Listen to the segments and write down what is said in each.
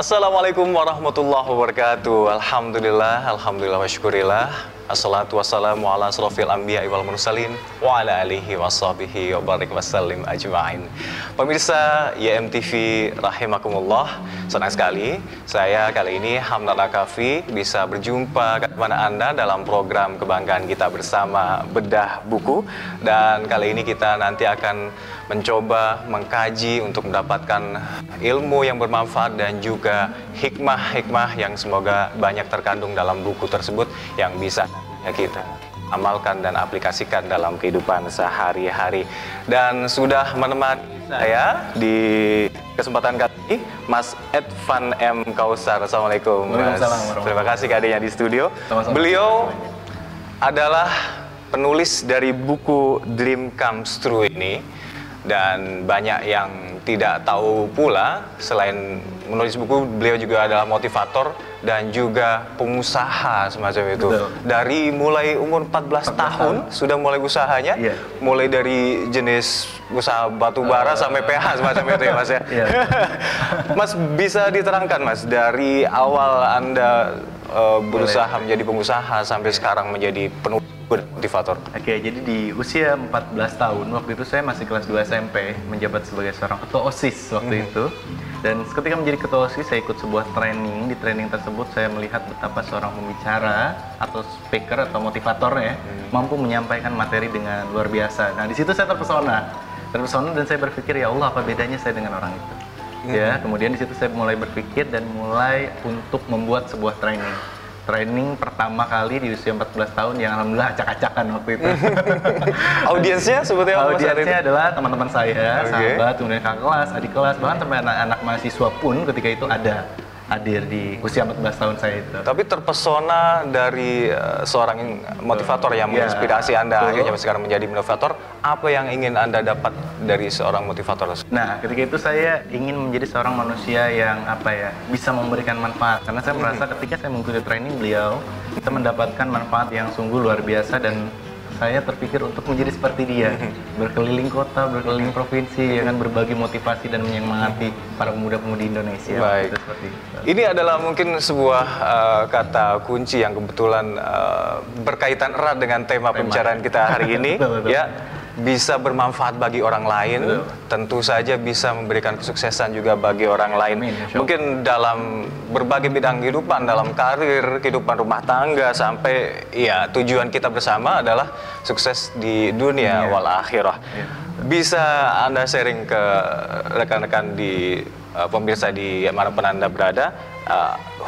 Assalamualaikum warahmatullahi wabarakatuh. Alhamdulillah wa syukurillah. Assalatu wassalamu ala asrofil anbiya wal mursalin wa ala alihi wa sahbihi wa barik wasallim ajma'in. Pemirsa YMTV rahimakumullah, senang sekali saya kali ini Hamdan Akafi bisa berjumpa kepada Anda dalam program kebanggaan kita bersama Bedah Buku. Dan kali ini kita nanti akan mencoba mengkaji untuk mendapatkan ilmu yang bermanfaat dan juga hikmah-hikmah yang semoga banyak terkandung dalam buku tersebut yang bisa kita amalkan dan aplikasikan dalam kehidupan sehari-hari. Dan sudah menemani saya di kesempatan kali ini Mas Edvan M. Kausar. Assalamualaikum Mas. Terima kasih kehadirannya di studio. Sama-sama. Beliau adalah penulis dari buku Dream Comes True ini. Dan banyak yang tidak tahu pula, selain menulis buku, beliau juga adalah motivator dan juga pengusaha semacam itu. Betul. Dari mulai umur 14 tahun sudah mulai usahanya, mulai dari jenis usaha batu bara sampai PH semacam itu ya Mas ya. Mas, bisa diterangkan Mas, dari awal Anda berusaha menjadi pengusaha sampai sekarang menjadi penulis motivator. Oke, jadi di usia 14 tahun, waktu itu saya masih kelas 2 SMP, menjabat sebagai seorang ketua OSIS waktu itu. Dan ketika menjadi ketua OSIS, saya ikut sebuah training. Di training tersebut, saya melihat betapa seorang pembicara atau speaker atau motivator ya, mampu menyampaikan materi dengan luar biasa. Nah, di situ saya terpesona dan saya berpikir, ya Allah, apa bedanya saya dengan orang itu? Ya, kemudian di situ saya mulai berpikir dan mulai untuk membuat sebuah training pertama kali di usia 14 tahun yang alhamdulillah acak-acakan waktu itu. Audiensnya seperti apa? Audiensnya adalah teman-teman saya, sahabat, kemudian kakak kelas, adik kelas, bahkan sampai anak-anak mahasiswa pun ketika itu ada hadir di usia 14 tahun saya itu. Tapi terpesona dari seorang motivator yang menginspirasi Anda akhirnya sekarang menjadi motivator. Apa yang ingin Anda dapat dari seorang motivator tersebut? Nah, ketika itu saya ingin menjadi seorang manusia yang bisa memberikan manfaat. Karena saya merasa ketika saya mengikuti training beliau, kita mendapatkan manfaat yang sungguh luar biasa dan saya terpikir untuk menjadi seperti dia, berkeliling kota, berkeliling provinsi, ya kan, berbagi motivasi dan menyemangati para pemuda-pemudi Indonesia. Baik. Seperti itu. Ini adalah mungkin sebuah kata kunci yang kebetulan berkaitan erat dengan tema pembicaraan kita hari ini. Betul. Ya, bisa bermanfaat bagi orang lain, tentu saja bisa memberikan kesuksesan juga bagi orang lain. Mungkin dalam berbagai bidang kehidupan, dalam karir, kehidupan rumah tangga, sampai ya tujuan kita bersama adalah sukses di dunia wal akhirah. Bisa Anda sharing ke rekan-rekan di pemirsa di manapun Anda berada,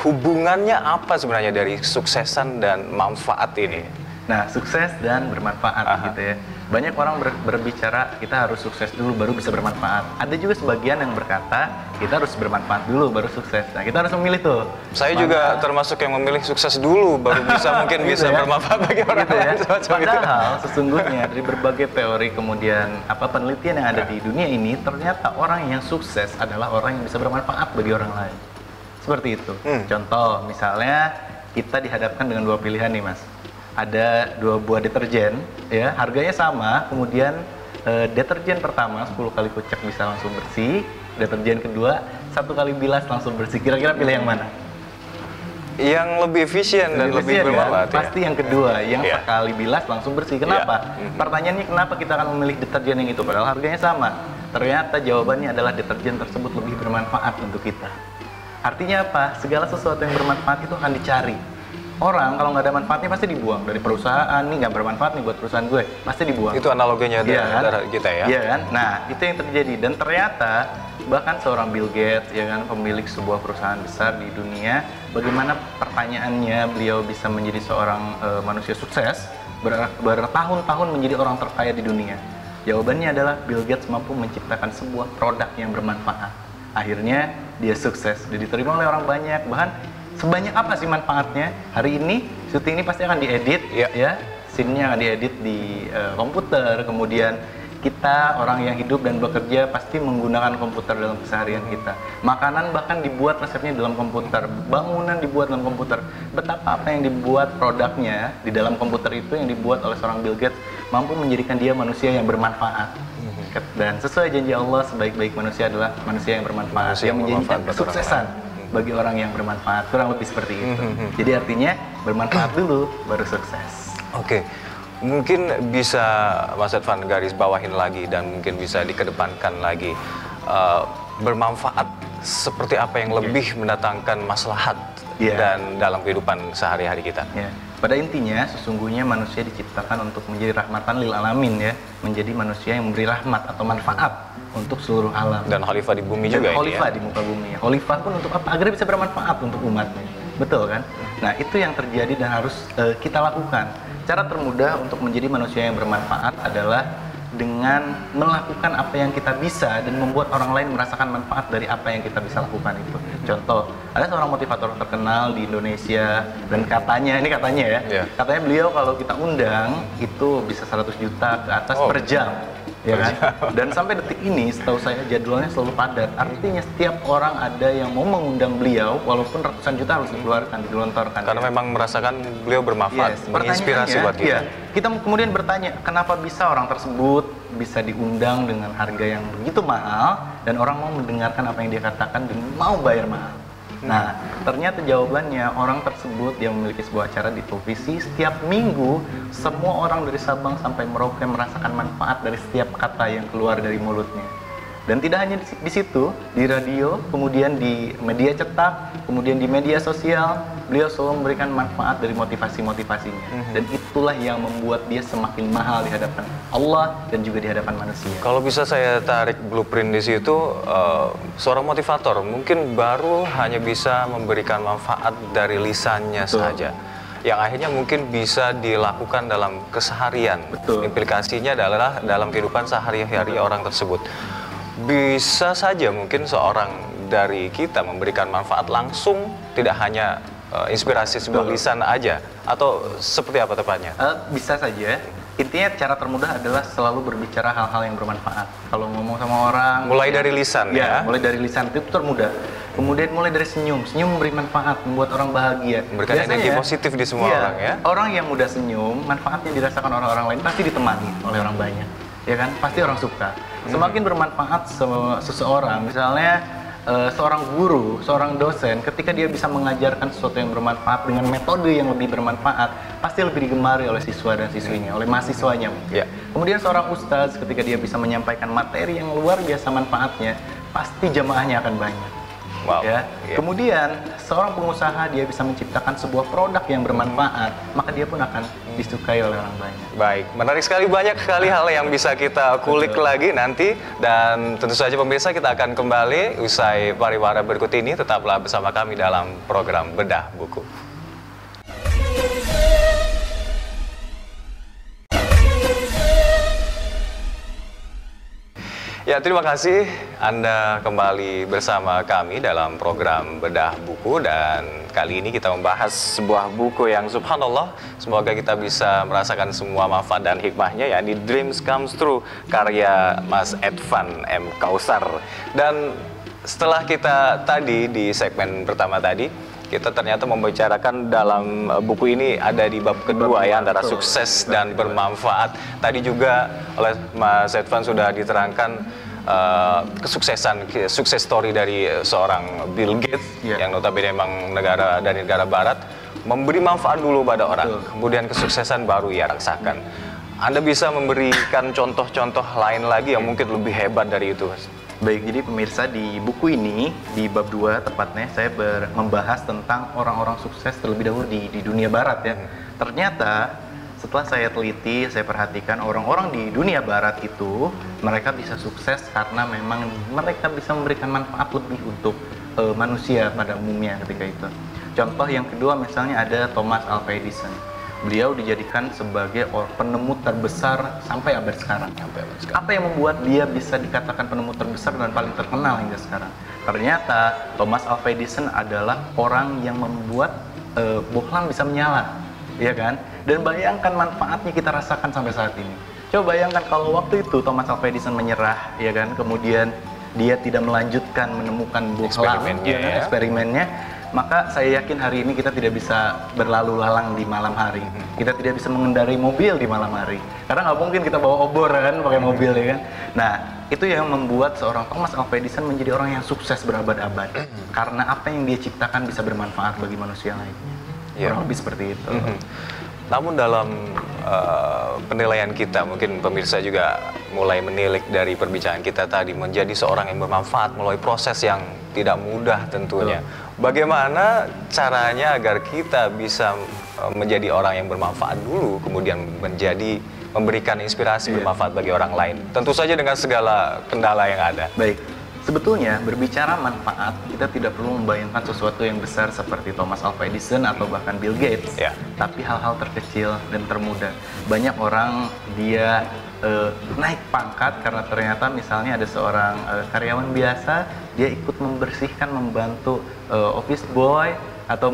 hubungannya apa sebenarnya dari kesuksesan dan manfaat ini? Nah, sukses dan bermanfaat gitu ya. Banyak orang berbicara kita harus sukses dulu baru bisa bermanfaat. Ada juga sebagian yang berkata kita harus bermanfaat dulu baru sukses. Nah, kita harus memilih tuh. Saya juga termasuk yang memilih sukses dulu baru bisa mungkin bisa bermanfaat bagi orang lain. Padahal sesungguhnya dari berbagai teori kemudian penelitian yang ada di dunia ini, ternyata orang yang sukses adalah orang yang bisa bermanfaat bagi orang lain. Seperti itu. Contoh misalnya kita dihadapkan dengan dua pilihan nih Mas. Ada dua buah deterjen, ya, harganya sama, kemudian deterjen pertama 10 kali kucek bisa langsung bersih, deterjen kedua 1 kali bilas langsung bersih. Kira-kira pilih yang mana? Yang lebih efisien dan lebih bermanfaat. Ya? Pasti yang kedua, yang sekali bilas langsung bersih. Kenapa? Pertanyaannya kenapa kita akan memilih deterjen yang itu padahal harganya sama? Ternyata jawabannya adalah deterjen tersebut lebih bermanfaat untuk kita. Artinya apa? Segala sesuatu yang bermanfaat itu akan dicari. Orang kalau nggak ada manfaatnya pasti dibuang. Dari perusahaan, nih nggak bermanfaat nih buat perusahaan gue, pasti dibuang. Itu analoginya dari kita ya. Iya kan? Nah, itu yang terjadi. Dan ternyata bahkan seorang Bill Gates, ya kan, pemilik sebuah perusahaan besar di dunia, bagaimana pertanyaannya beliau bisa menjadi seorang manusia sukses, bertahun-tahun menjadi orang terkaya di dunia. Jawabannya adalah Bill Gates mampu menciptakan sebuah produk yang bermanfaat. Akhirnya dia sukses, dia diterima oleh orang banyak. Bahkan sebanyak apa sih manfaatnya? Hari ini syuting ini pasti akan diedit, ya, scene-nya akan diedit di komputer. Kemudian kita orang yang hidup dan bekerja pasti menggunakan komputer dalam keseharian kita. Makanan bahkan dibuat resepnya dalam komputer, bangunan dibuat dalam komputer. Betapa apa yang dibuat produknya di dalam komputer itu yang dibuat oleh seorang Bill Gates mampu menjadikan dia manusia yang bermanfaat. Dan sesuai janji Allah, sebaik-baik manusia adalah manusia yang bermanfaat, yang menjadikan kesuksesan bagi orang yang bermanfaat, kurang lebih seperti itu. Jadi artinya bermanfaat dulu baru sukses. Oke, mungkin bisa Mas Edvan garis bawahin lagi dan mungkin bisa dikedepankan lagi, bermanfaat seperti apa yang lebih mendatangkan maslahat dan dalam kehidupan sehari-hari kita. Pada intinya sesungguhnya manusia diciptakan untuk menjadi rahmatan lil alamin, ya, menjadi manusia yang memberi rahmat atau manfaat untuk seluruh alam. Dan khalifah di bumi dan juga khalifah ini, ya? Di muka bumi. Khalifah pun untuk apa? Agar bisa bermanfaat untuk umatnya. Betul kan? Nah, itu yang terjadi dan harus kita lakukan. Cara termudah untuk menjadi manusia yang bermanfaat adalah dengan melakukan apa yang kita bisa dan membuat orang lain merasakan manfaat dari apa yang kita bisa lakukan itu. Contoh, ada seorang motivator terkenal di Indonesia dan katanya, ini katanya ya, katanya beliau kalau kita undang itu bisa 100 juta ke atas per jam. Ya kan? Dan sampai detik ini setahu saya jadwalnya selalu padat. Artinya setiap orang ada yang mau mengundang beliau walaupun ratusan juta harus dikeluarkan, digelontorkan. Karena memang merasakan beliau bermanfaat, menginspirasi buat kita. Kita kemudian bertanya, kenapa bisa orang tersebut bisa diundang dengan harga yang begitu mahal dan orang mau mendengarkan apa yang dia katakan dan mau bayar mahal. Nah, ternyata jawabannya orang tersebut yang memiliki sebuah acara di televisi setiap minggu semua orang dari Sabang sampai Merauke merasakan manfaat dari setiap kata yang keluar dari mulutnya. Dan tidak hanya di situ, di radio, kemudian di media cetak, kemudian di media sosial, beliau selalu memberikan manfaat dari motivasi-motivasinya. Dan itulah yang membuat dia semakin mahal di hadapan Allah dan juga di hadapan manusia. Kalau bisa saya tarik blueprint di situ, seorang motivator mungkin baru hanya bisa memberikan manfaat dari lisannya saja, yang akhirnya mungkin bisa dilakukan dalam keseharian. Implikasinya adalah dalam kehidupan sehari-hari orang tersebut. Bisa saja mungkin seorang dari kita memberikan manfaat langsung, tidak hanya inspirasi sebuah lisan aja, atau seperti apa tepatnya? Bisa saja. Intinya cara termudah adalah selalu berbicara hal-hal yang bermanfaat. Kalau ngomong sama orang, mulai dari lisan, ya? Mulai dari lisan itu termudah. Kemudian mulai dari senyum. Senyum memberi manfaat, membuat orang bahagia. Memberikan energi positif di semua orang, ya? Orang yang mudah senyum, manfaatnya dirasakan orang-orang lain pasti ditemani oleh orang banyak. Ya kan? Pasti orang suka. Semakin bermanfaat seseorang, misalnya seorang guru, seorang dosen, ketika dia bisa mengajarkan sesuatu yang bermanfaat dengan metode yang lebih bermanfaat, pasti lebih digemari oleh siswa dan siswinya, oleh mahasiswanya mungkin. Kemudian seorang ustadz, ketika dia bisa menyampaikan materi yang luar biasa manfaatnya, pasti jamaahnya akan banyak. Kemudian seorang pengusaha, dia bisa menciptakan sebuah produk yang bermanfaat, maka dia pun akan disukai oleh orang banyak. Baik, menarik sekali, banyak sekali hal yang bisa kita kulik lagi nanti, dan tentu saja pemirsa, kita akan kembali usai pariwara berikut ini. Tetaplah bersama kami dalam program Bedah Buku. Ya, terima kasih Anda kembali bersama kami dalam program Bedah Buku, dan kali ini kita membahas sebuah buku yang subhanallah, semoga kita bisa merasakan semua manfaat dan hikmahnya, yakni Dreams Comes True, karya Mas Edvan M. Kausar. Dan setelah kita tadi di segmen pertama tadi, kita ternyata membicarakan dalam buku ini ada di bab kedua, ya, antara sukses dan bermanfaat. Tadi juga oleh Mas Edvan sudah diterangkan sukses story dari seorang Bill Gates, yang notabene memang dari negara barat, memberi manfaat dulu pada orang, kemudian kesuksesan baru ia rasakan. Anda bisa memberikan contoh-contoh lain lagi yang mungkin lebih hebat dari itu, Mas? Baik, jadi pemirsa, di buku ini, di bab 2 tepatnya, saya membahas tentang orang-orang sukses terlebih dahulu di dunia barat, ya. Ternyata setelah saya teliti, saya perhatikan orang-orang di dunia barat itu, mereka bisa sukses karena memang mereka bisa memberikan manfaat lebih untuk manusia pada umumnya ketika itu. Contoh yang kedua, misalnya ada Thomas Alva Edison. Beliau dijadikan sebagai penemu terbesar sampai abad sekarang. Apa yang membuat dia bisa dikatakan penemu terbesar dan paling terkenal hingga sekarang? Ternyata Thomas Alva Edison adalah orang yang membuat bohlam bisa menyala, ya kan? Dan bayangkan manfaatnya kita rasakan sampai saat ini. Coba bayangkan kalau waktu itu Thomas Alva Edison menyerah, ya kan? Kemudian dia tidak melanjutkan menemukan bohlam, eksperimennya. Maka saya yakin hari ini kita tidak bisa berlalu lalang di malam hari. Kita tidak bisa mengendarai mobil di malam hari. Karena nggak mungkin kita bawa obor kan, pakai mobil, ya kan. Nah, itu yang membuat seorang Thomas Alva Edison menjadi orang yang sukses berabad-abad. Karena apa yang dia ciptakan bisa bermanfaat bagi manusia lainnya. Kurang lebih seperti itu. Namun dalam penilaian kita, mungkin pemirsa juga mulai menilik dari perbincangan kita tadi, menjadi seorang yang bermanfaat melalui proses yang tidak mudah tentunya. Bagaimana caranya agar kita bisa menjadi orang yang bermanfaat dulu, kemudian memberikan inspirasi bermanfaat bagi orang lain? Tentu saja dengan segala kendala yang ada. Baik. Sebetulnya berbicara manfaat, kita tidak perlu membayangkan sesuatu yang besar seperti Thomas Alva Edison atau bahkan Bill Gates. Tapi hal-hal terkecil dan termudah. Banyak orang dia naik pangkat karena ternyata misalnya ada seorang karyawan biasa, dia ikut membersihkan, membantu office boy atau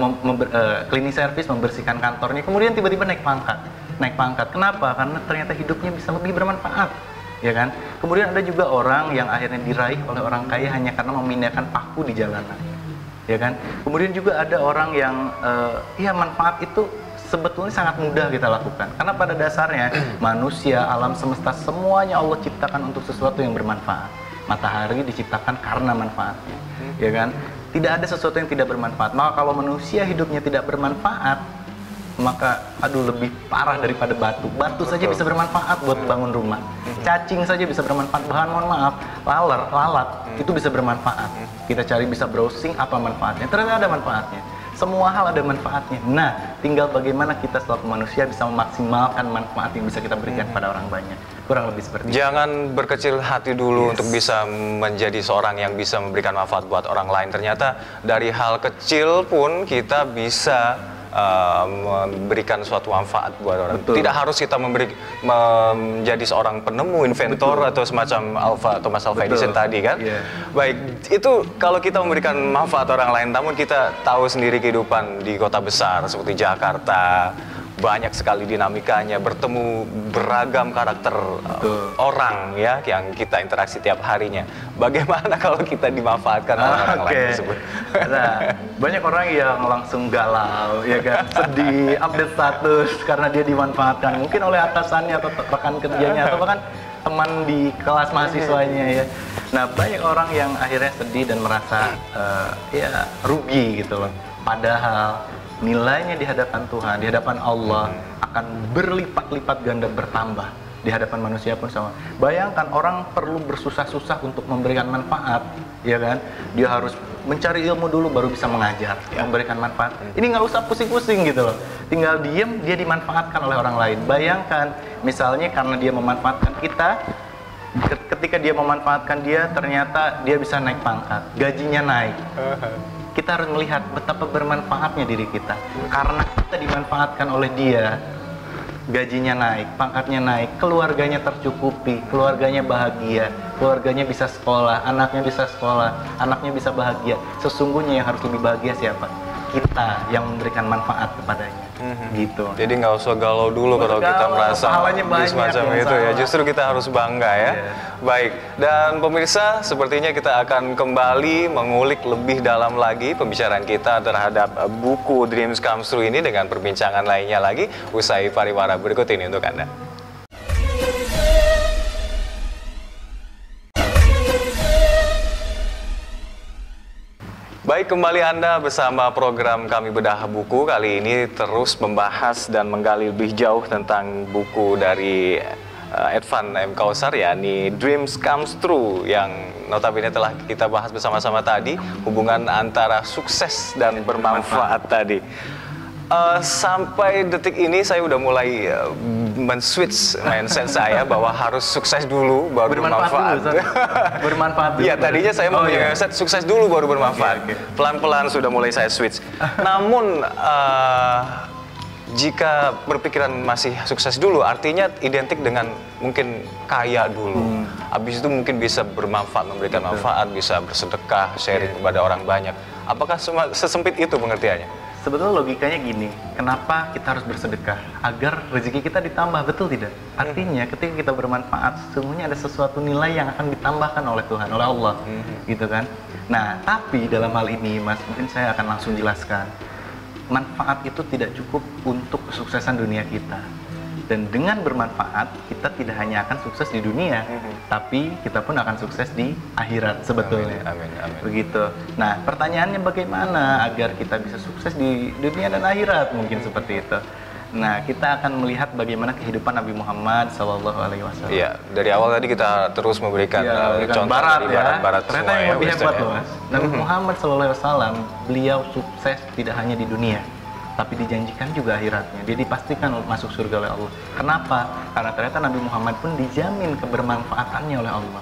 cleaning service membersihkan kantornya, kemudian tiba-tiba naik pangkat. Kenapa? Karena ternyata hidupnya bisa lebih bermanfaat. Ya kan? Kemudian ada juga orang yang akhirnya diraih oleh orang kaya hanya karena memindahkan paku di jalanan. Ya kan? Kemudian juga ada orang yang manfaat itu sebetulnya sangat mudah kita lakukan. Karena pada dasarnya manusia, alam semesta, semuanya Allah ciptakan untuk sesuatu yang bermanfaat. Matahari diciptakan karena manfaatnya. Ya kan? Tidak ada sesuatu yang tidak bermanfaat. Maka kalau manusia hidupnya tidak bermanfaat, maka lebih parah daripada batu. Batu saja bisa bermanfaat buat bangun rumah. Cacing saja bisa bermanfaat. Bahan mohon maaf, lalat itu bisa bermanfaat. Kita cari bisa browsing apa manfaatnya. Ternyata ada manfaatnya. Semua hal ada manfaatnya. Nah, tinggal bagaimana kita selaku manusia bisa memaksimalkan manfaat yang bisa kita berikan pada orang banyak. Kurang lebih seperti itu. Jangan berkecil hati dulu untuk bisa menjadi seorang yang bisa memberikan manfaat buat orang lain. Ternyata dari hal kecil pun kita bisa memberikan suatu manfaat buat orang. Betul. Tidak harus kita menjadi seorang penemu, inventor atau semacam Thomas Alva Edison tadi kan. Baik, itu kalau kita memberikan manfaat orang lain, namun kita tahu sendiri kehidupan di kota besar seperti Jakarta, banyak sekali dinamikanya, bertemu beragam karakter orang ya yang kita interaksi tiap harinya. Bagaimana kalau kita dimanfaatkan oleh orang lain tersebut? Nah, banyak orang yang langsung galau, ya kan, sedih, update status karena dia dimanfaatkan, mungkin oleh atasannya atau rekan kerjanya atau bahkan teman di kelas mahasiswanya ya. Nah, banyak orang yang akhirnya sedih dan merasa rugi gitu loh. Padahal nilainya di hadapan Tuhan, di hadapan Allah akan berlipat-lipat ganda bertambah. Di hadapan manusia pun sama. Bayangkan orang perlu bersusah-susah untuk memberikan manfaat, ya kan? Dia harus mencari ilmu dulu baru bisa mengajar, memberikan manfaat. Ini nggak usah pusing-pusing gitu loh. Tinggal diem, dia dimanfaatkan oleh orang lain. Bayangkan, misalnya karena dia memanfaatkan kita, ketika dia memanfaatkan dia, ternyata dia bisa naik pangkat, gajinya naik. Kita harus melihat betapa bermanfaatnya diri kita. Karena kita dimanfaatkan oleh dia, gajinya naik, pangkatnya naik, keluarganya tercukupi, keluarganya bahagia, keluarganya bisa sekolah, anaknya bisa sekolah, anaknya bisa bahagia. Sesungguhnya yang harus lebih bahagia siapa? Kita yang memberikan manfaat kepadanya. Gitu. Jadi nggak usah galau dulu kalau kita merasa semacam itu ya. Justru kita harus bangga ya. Baik, dan pemirsa, sepertinya kita akan kembali mengulik lebih dalam lagi pembicaraan kita terhadap buku Dreams Come True ini dengan perbincangan lainnya lagi usai pariwara berikut ini untuk Anda. Baik, kembali Anda bersama program Kami Bedah Buku. Kali ini terus membahas dan menggali lebih jauh tentang buku dari Edvan M. Kausar, yakni Dreams Come True, yang notabene telah kita bahas bersama-sama tadi, hubungan antara sukses dan bermanfaat tadi. Sampai detik ini saya udah mulai men-switch mindset saya bahwa harus sukses dulu baru bermanfaat. Bermanfaat dulu. Ya, tadinya saya mau punya mindset sukses dulu baru bermanfaat. Pelan-pelan sudah mulai saya switch. Namun jika berpikiran masih sukses dulu, artinya identik dengan mungkin kaya dulu. Habis itu mungkin bisa bermanfaat, memberikan manfaat, bisa bersedekah, sharing kepada orang banyak. Apakah sesempit itu pengertiannya? Sebetulnya logikanya gini, kenapa kita harus bersedekah? Agar rezeki kita ditambah, betul tidak? Artinya ketika kita bermanfaat, sesungguhnya ada sesuatu nilai yang akan ditambahkan oleh Tuhan, oleh Allah, gitu kan? Nah, tapi dalam hal ini, Mas, mungkin saya akan langsung jelaskan. Manfaat itu tidak cukup untuk kesuksesan dunia kita. Dan dengan bermanfaat, kita tidak hanya akan sukses di dunia, tapi kita pun akan sukses di akhirat sebetulnya. Amin, amin. Begitu. Nah, pertanyaannya bagaimana agar kita bisa sukses di dunia dan akhirat? Mungkin seperti itu. Nah, kita akan melihat bagaimana kehidupan Nabi Muhammad SAW. Iya, dari awal tadi kita terus memberikan contoh barat dari ya. barat Ternyata semua yang ya, lebih Ustaz, hebat ya. loh, Mas. Nabi Muhammad SAW, beliau sukses tidak hanya di dunia, tapi dijanjikan juga akhiratnya. Dia dipastikan masuk surga oleh Allah. Kenapa? Karena ternyata Nabi Muhammad pun dijamin kebermanfaatannya oleh Allah.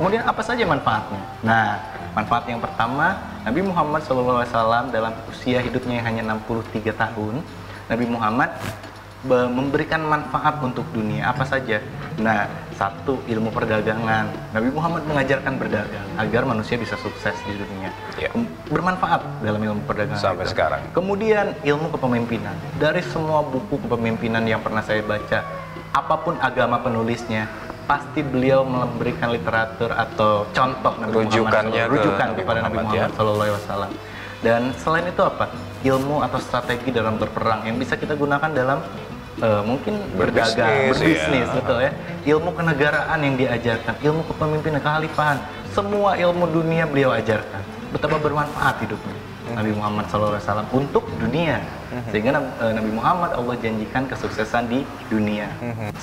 Kemudian apa saja manfaatnya? Nah, manfaat yang pertama, Nabi Muhammad SAW dalam usia hidupnya yang hanya 63 tahun, Nabi Muhammad memberikan manfaat untuk dunia. Apa saja? Nah, satu, ilmu perdagangan. Nabi Muhammad mengajarkan berdagang agar manusia bisa sukses di dunia. Ya. Bermanfaat dalam ilmu perdagangan Sampai itu. sekarang. Kemudian ilmu kepemimpinan. Dari semua buku kepemimpinan yang pernah saya baca, apapun agama penulisnya, pasti beliau memberikan literatur atau contoh Nabi Rujukannya Muhammad, rujukan ke kepada Nabi Muhammad, Muhammad SAW. Dan selain itu apa? Ilmu atau strategi dalam berperang yang bisa kita gunakan dalam mungkin berdagang, berbisnis, ya. betul ya. Ilmu kenegaraan yang diajarkan, ilmu kepemimpinan, kekhalifahan, semua ilmu dunia beliau ajarkan. Betapa bermanfaat hidupnya Nabi Muhammad SAW untuk dunia, sehingga Nabi Muhammad Allah janjikan kesuksesan di dunia.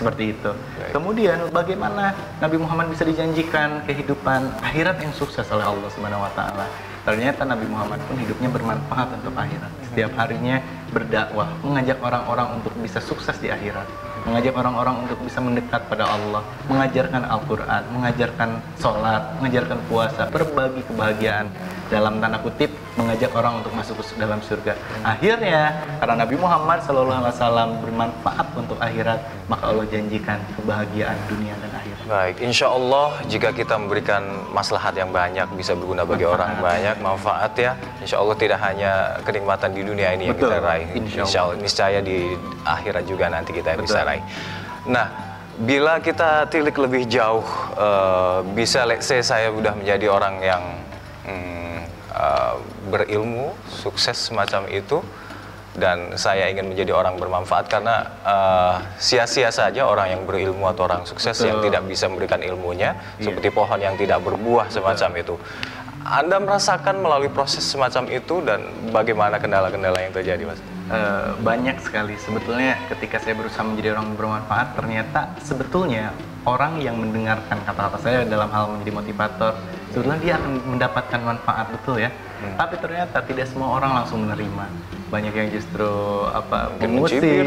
Seperti itu. Kemudian bagaimana Nabi Muhammad bisa dijanjikan kehidupan akhirat yang sukses oleh Allah Subhanahu wa taala? Ternyata Nabi Muhammad pun hidupnya bermanfaat untuk akhirat. Setiap harinya berdakwah, mengajak orang-orang untuk bisa sukses di akhirat, mengajak orang-orang untuk bisa mendekat pada Allah, mengajarkan Al-Quran, mengajarkan sholat, mengajarkan puasa, berbagi kebahagiaan, dalam tanda kutip mengajak orang untuk masuk ke dalam surga. Akhirnya, karena Nabi Muhammad SAW bermanfaat untuk akhirat, maka Allah janjikan kebahagiaan dunia dan akhirat. Baik, insya Allah jika kita memberikan maslahat yang banyak, bisa berguna bagi orang banyak, manfaat ya, insya Allah tidak hanya kenikmatan di dunia ini yang Betul. kita raih, Insya Allah. niscaya di akhirat juga nanti kita bisa raih. Nah, bila kita tilik lebih jauh, bisa let's say saya sudah menjadi orang yang berilmu, sukses semacam itu, dan saya ingin menjadi orang bermanfaat, karena sia-sia saja orang yang berilmu atau orang sukses yang tidak bisa memberikan ilmunya, seperti pohon yang tidak berbuah semacam itu. Anda merasakan melalui proses semacam itu, dan bagaimana kendala-kendala yang terjadi, Mas? Banyak sekali. Sebetulnya ketika saya berusaha menjadi orang bermanfaat, ternyata sebetulnya orang yang mendengarkan kata-kata saya dalam hal menjadi motivator, sebetulnya dia akan mendapatkan manfaat, betul ya. Tapi ternyata tidak semua orang langsung menerima. Banyak yang justru mengusir,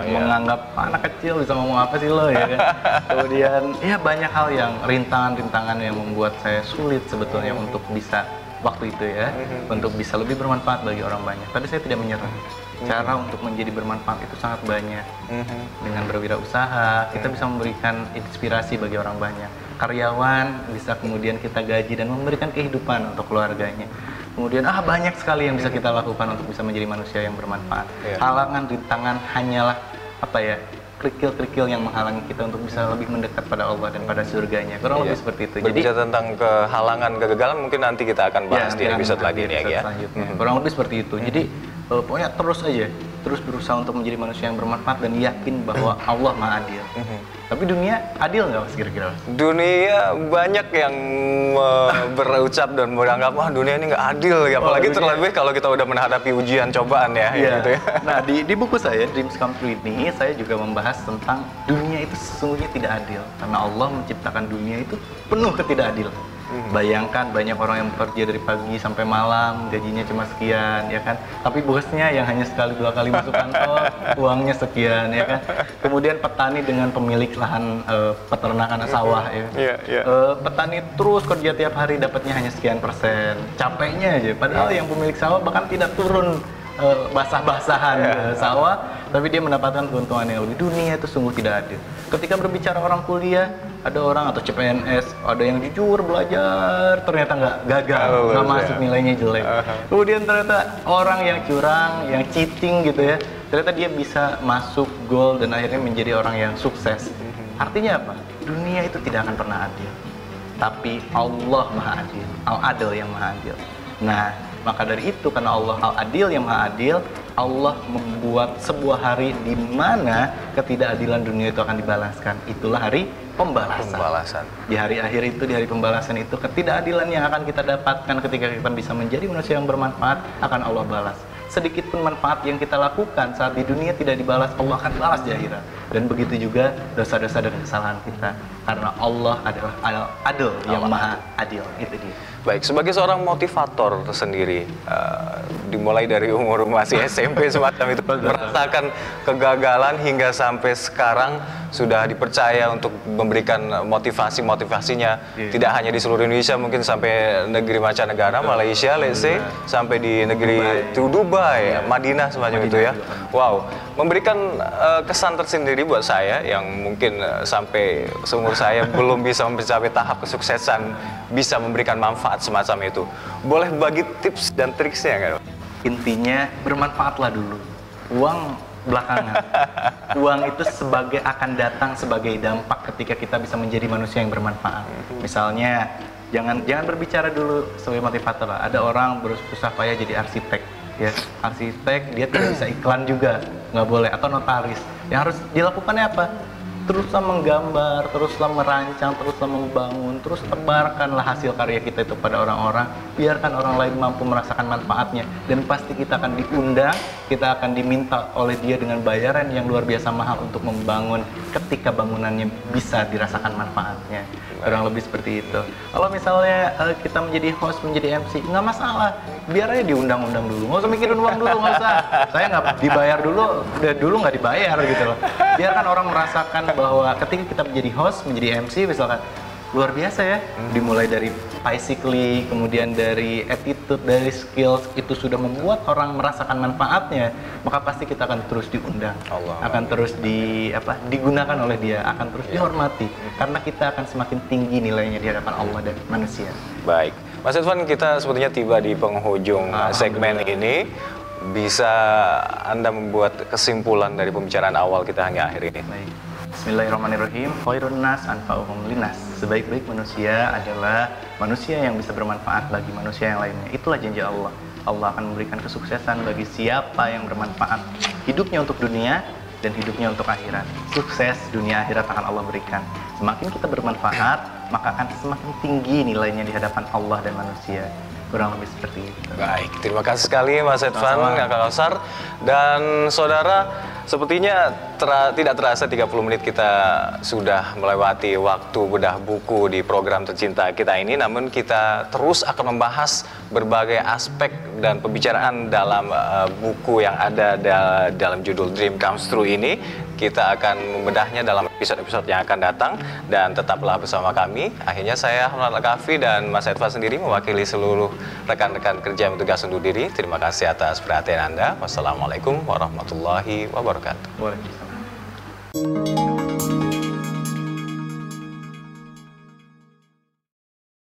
menganggap anak kecil bisa ngomong apa sih lo ya kan. Kemudian ya banyak hal yang rintangan-rintangan yang membuat saya sulit sebetulnya untuk bisa waktu itu ya, untuk bisa lebih bermanfaat bagi orang banyak. Tapi saya tidak menyerah. Cara untuk menjadi bermanfaat itu sangat banyak. Dengan berwirausaha, kita bisa memberikan inspirasi bagi orang banyak. Karyawan bisa kemudian kita gaji dan memberikan kehidupan untuk keluarganya. Kemudian banyak sekali yang bisa kita lakukan untuk bisa menjadi manusia yang bermanfaat. Halangan, rintangan hanyalah kerikil-kerikil yang menghalangi kita untuk bisa lebih mendekat pada Allah dan pada surganya. Kurang lebih seperti itu. Berbicara tentang kehalangan, kegagalan, mungkin nanti kita akan bahas di episode lagi nih ya. Kurang lebih seperti itu. Jadi pokoknya terus berusaha untuk menjadi manusia yang bermanfaat dan yakin bahwa Allah Maha Adil. Tapi dunia adil nggak, Mas, kira-kira? Dunia banyak yang berucap dan menganggap wah dunia ini nggak adil, apalagi terlebih kalau kita udah menghadapi ujian cobaan ya. Gitu ya. Nah, di buku saya Dreams Come True ini saya juga membahas tentang dunia itu sesungguhnya tidak adil, karena Allah menciptakan dunia itu penuh ketidakadilan. Bayangkan banyak orang yang bekerja dari pagi sampai malam, gajinya cuma sekian, ya kan? Tapi bosnya yang hanya sekali dua kali masuk kantor, uangnya sekian, ya kan? Kemudian petani dengan pemilik lahan peternakan sawah, ya. Petani terus kerja tiap hari, dapatnya hanya sekian persen, capeknya aja. Padahal yang pemilik sawah bahkan tidak turun basah-basahan sawah, tapi dia mendapatkan keuntungan yang lebih. Dunia itu sungguh tidak adil. Ketika berbicara orang kuliah, ada orang atau CPNS, ada yang jujur belajar, ternyata nggak gagal, nggak masuk, nilainya jelek. Kemudian ternyata orang yang curang, yang cheating gitu ya, ternyata dia bisa masuk goal dan akhirnya menjadi orang yang sukses. Artinya apa? Dunia itu tidak akan pernah adil. Tapi Allah Maha Adil, Al-Adil yang Maha Adil. Nah, maka dari itu, karena Allah Al-Adil yang Maha Adil, Allah membuat sebuah hari di mana ketidakadilan dunia itu akan dibalaskan. Itulah hari pembalasan. Di hari akhir itu, di hari pembalasan itu, ketidakadilan yang akan kita dapatkan ketika kita bisa menjadi manusia yang bermanfaat akan Allah balas. Sedikit pun manfaat yang kita lakukan saat di dunia tidak dibalas, Allah akan balas di akhirat. Dan begitu juga dosa-dosa dan kesalahan kita, karena Allah adalah adil, yang maha adil. Itu dia. Baik, sebagai seorang motivator tersendiri, dimulai dari umur masih SMP semacam itu, merasakan kegagalan hingga sampai sekarang sudah dipercaya untuk memberikan motivasinya, tidak hanya di seluruh Indonesia, mungkin sampai negeri mancanegara, Malaysia, let's say, sampai di negeri Dubai, Madinah semacam itu ya. Wow, memberikan kesan tersendiri buat saya yang mungkin sampai seumur saya belum bisa mencapai tahap kesuksesan, bisa memberikan manfaat semacam itu. Boleh bagi tips dan triksnya nggak? Intinya bermanfaatlah dulu. Uang belakangan. Uang itu akan datang sebagai dampak ketika kita bisa menjadi manusia yang bermanfaat. Misalnya jangan berbicara dulu sebagai motivator lah. Ada orang berusaha payah jadi arsitek, ya. Arsitek dia tidak bisa iklan juga, nggak boleh, atau notaris. Yang harus dilakukannya apa? Teruslah menggambar, teruslah merancang, teruslah membangun, terus tebarkanlah hasil karya kita itu pada orang-orang, biarkan orang lain mampu merasakan manfaatnya, dan pasti kita akan diundang, kita akan diminta oleh dia dengan bayaran yang luar biasa mahal untuk membangun ketika bangunannya bisa dirasakan manfaatnya. Kurang lebih seperti itu. Kalau misalnya kita menjadi host, menjadi MC, nggak masalah, biar aja diundang-undang dulu, nggak usah mikirin uang dulu, nggak usah. Saya nggak dibayar dulu nggak dibayar gitu loh. Biarkan orang merasakan bahwa ketika kita menjadi host, menjadi MC misalkan, luar biasa ya. Dimulai dari physically, kemudian dari attitude, dari skills, itu sudah membuat orang merasakan manfaatnya, maka pasti kita akan terus diundang, akan terus digunakan oleh dia, akan terus dihormati, karena kita akan semakin tinggi nilainya di hadapan Allah dan manusia. Baik, Mas Irfan, kita sepertinya tiba di penghujung segmen ini. Bisa Anda membuat kesimpulan dari pembicaraan awal kita hingga akhir ini? Baik. Bismillahirrahmanirrahim. Khairun nas anfa'uhum linnas. Sebaik-baik manusia adalah manusia yang bisa bermanfaat bagi manusia yang lainnya. Itulah janji Allah. Allah akan memberikan kesuksesan bagi siapa yang bermanfaat. Hidupnya untuk dunia dan hidupnya untuk akhirat. Sukses dunia akhirat akan Allah berikan. Semakin kita bermanfaat, maka akan semakin tinggi nilainya di hadapan Allah dan manusia. Kurang lebih seperti itu. Baik, terima kasih sekali Mas Irfan, Kakak Kausar. Dan saudara, sepertinya tidak terasa 30 menit kita sudah melewati waktu bedah buku di program tercinta kita ini. Namun kita terus akan membahas berbagai aspek dan pembicaraan dalam buku yang ada dalam judul Dream Comes True ini. Kita akan membedahnya dalam episode-episode yang akan datang, dan tetaplah bersama kami. Akhirnya saya Ahmad Al-Kafi dan Mas Irfan sendiri mewakili seluruh rekan-rekan kerja yang bertugas undur diri. Terima kasih atas perhatian Anda. Wassalamualaikum warahmatullahi wabarakatuh. Waalaikumsalam.